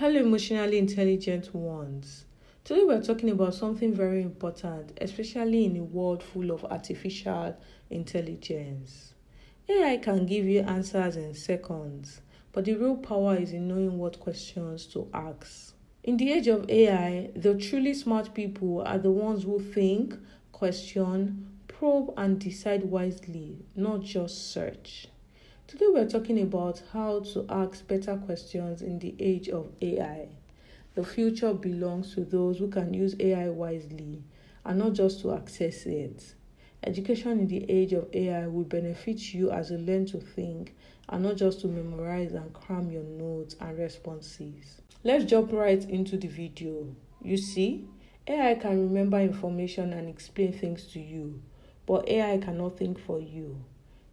Hello, emotionally intelligent ones. Today we're talking about something very important, especially in a world full of artificial intelligence. AI can give you answers in seconds, but the real power is in knowing what questions to ask. In the age of AI, the truly smart people are the ones who think, question, probe, and decide wisely, not just search. Today we're talking about how to ask better questions in the age of AI. The future belongs to those who can use AI wisely and not just to access it. Education in the age of AI will benefit you as you learn to think and not just to memorize and cram your notes and responses. Let's jump right into the video. You see, AI can remember information and explain things to you, but AI cannot think for you.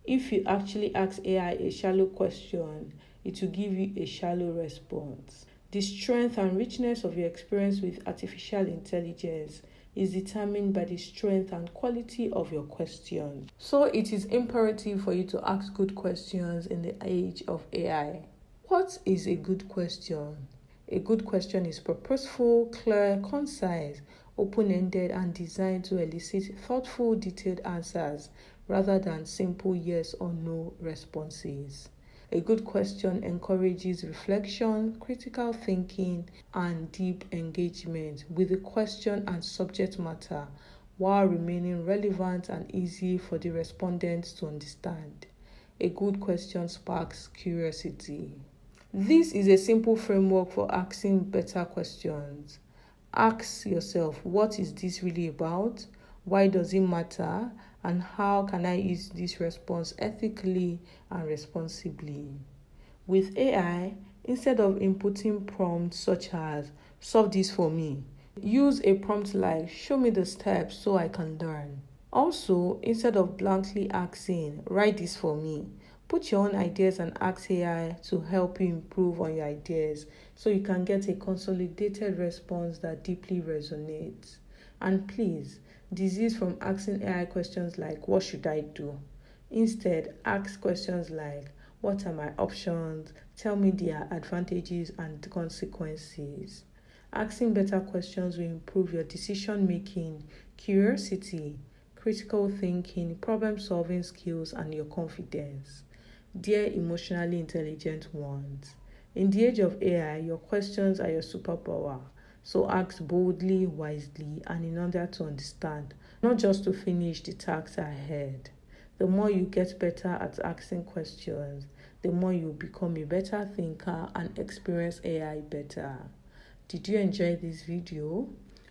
If you actually ask AI a shallow question, it will give you a shallow response. The strength and richness of your experience with artificial intelligence is determined by the strength and quality of your question. So it is imperative for you to ask good questions in the age of AI. What is a good question? A good question is purposeful, clear, concise, open-ended, and designed to elicit thoughtful, detailed answers rather than simple yes or no responses. A good question encourages reflection, critical thinking, and deep engagement with the question and subject matter while remaining relevant and easy for the respondents to understand. A good question sparks curiosity. This is a simple framework for asking better questions. Ask yourself, what is this really about? Why does it matter? And how can I use this response ethically and responsibly? With AI, instead of inputting prompts such as, solve this for me, use a prompt like, show me the steps so I can learn. Also, instead of blankly asking, write this for me, put your own ideas and ask AI to help you improve on your ideas so you can get a consolidated response that deeply resonates. And please, desist from asking AI questions like, what should I do? Instead, ask questions like, what are my options? Tell me their advantages and consequences. Asking better questions will improve your decision making, curiosity, critical thinking, problem-solving skills, and your confidence. Dear emotionally intelligent ones, in the age of AI, your questions are your superpower. So ask boldly, wisely, and in order to understand, not just to finish the tasks ahead. The more you get better at asking questions, the more you become a better thinker and experience AI better. Did you enjoy this video?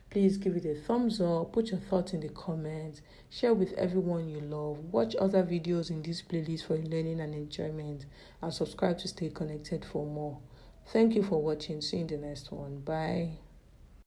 Please give it a thumbs up, put your thoughts in the comments, share with everyone you love, watch other videos in this playlist for learning and enjoyment, and subscribe to stay connected for more. Thank you for watching. See you in the next one. Bye.